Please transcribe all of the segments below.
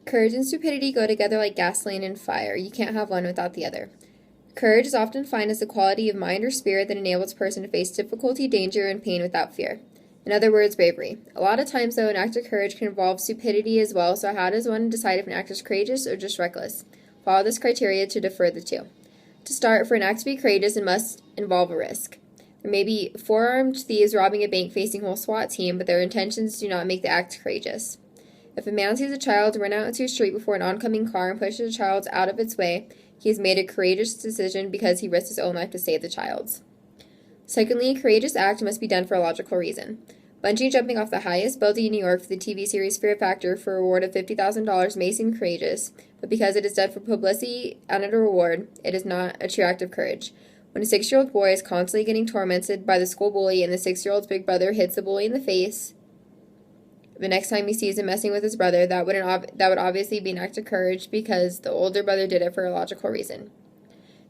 Courage and stupidity go together like gasoline and fire. You can't have one without the other. Courage is often defined as the quality of mind or spirit that enables a person to face difficulty, danger, and pain without fear. In other words, bravery. A lot of times, though, an act of courage can involve stupidity as well, so how does one decide if an act is courageous or just reckless? Follow this criteria to defer the two. To start, for an act to be courageous, it must involve a risk. There may be four armed thieves robbing a bank facing a whole SWAT team, but their intentions do not make the act courageous. If a man sees a child run out into a street before an oncoming car and pushes the child out of its way, he has made a courageous decision because he risked his own life to save the child's. Secondly, a courageous act must be done for a logical reason. Bungee jumping off the highest building in New York for the TV series Fear Factor for a reward of $50,000 may seem courageous, but because it is done for publicity and at a reward, it is not a true act of courage. When a 6-year-old boy is constantly getting tormented by the school bully and the 6-year-old's big brother hits the bully in the face, the next time he sees him messing with his brother, that would obviously be an act of courage because the older brother did it for a logical reason.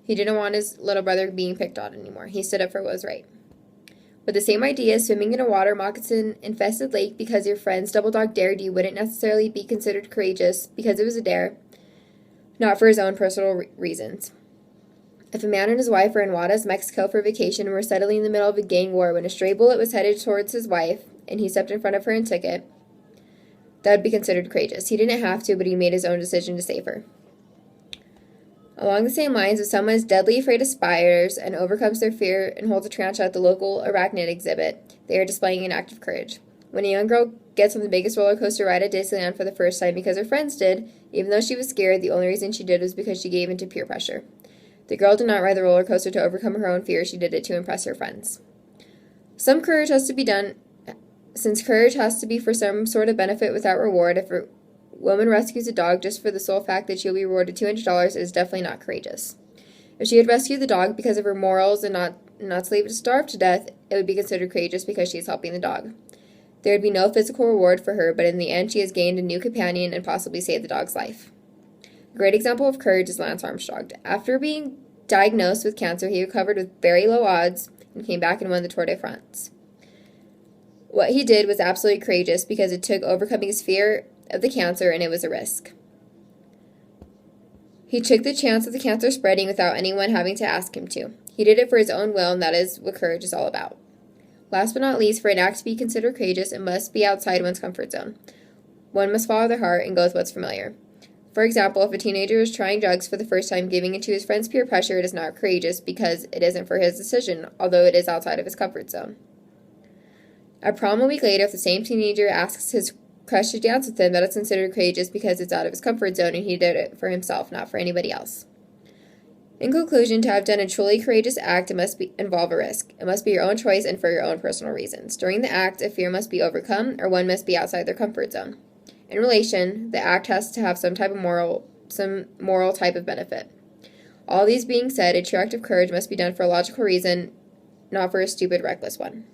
He didn't want his little brother being picked on anymore. He stood up for what was right. With the same idea, swimming in a water moccasin-infested lake because your friend's double dog dared you wouldn't necessarily be considered courageous because it was a dare, not for his own personal reasons. If a man and his wife were in Juarez, Mexico for vacation and were suddenly in the middle of a gang war when a stray bullet was headed towards his wife and he stepped in front of her and took it, that would be considered courageous. He didn't have to, but he made his own decision to save her. Along the same lines, if someone is deadly afraid of spiders and overcomes their fear and holds a tarantula at the local arachnid exhibit, they are displaying an act of courage. When a young girl gets on the biggest roller coaster ride at Disneyland for the first time because her friends did, even though she was scared, the only reason she did was because she gave in to peer pressure. The girl did not ride the roller coaster to overcome her own fear, she did it to impress her friends. Some courage has to be done. Since courage has to be for some sort of benefit without reward, if a woman rescues a dog just for the sole fact that she'll be rewarded $200, it is definitely not courageous. If she had rescued the dog because of her morals and not to leave it to starve to death, it would be considered courageous because she is helping the dog. There would be no physical reward for her, but in the end she has gained a new companion and possibly saved the dog's life. A great example of courage is Lance Armstrong. After being diagnosed with cancer, he recovered with very low odds and came back and won the Tour de France. What he did was absolutely courageous because it took overcoming his fear of the cancer and it was a risk. He took the chance of the cancer spreading without anyone having to ask him to. He did it for his own will, and that is what courage is all about. Last but not least, for an act to be considered courageous, it must be outside one's comfort zone. One must follow their heart and go with what's familiar. For example, if a teenager is trying drugs for the first time, giving in to his friend's peer pressure, it is not courageous because it isn't for his decision, although it is outside of his comfort zone. At prom a week later, if the same teenager asks his crush to dance with him, that is considered courageous because it's out of his comfort zone and he did it for himself, not for anybody else. In conclusion, to have done a truly courageous act, it must involve a risk. It must be your own choice and for your own personal reasons. During the act, a fear must be overcome or one must be outside their comfort zone. In relation, the act has to have some moral type of benefit. All these being said, a true act of courage must be done for a logical reason, not for a stupid, reckless one.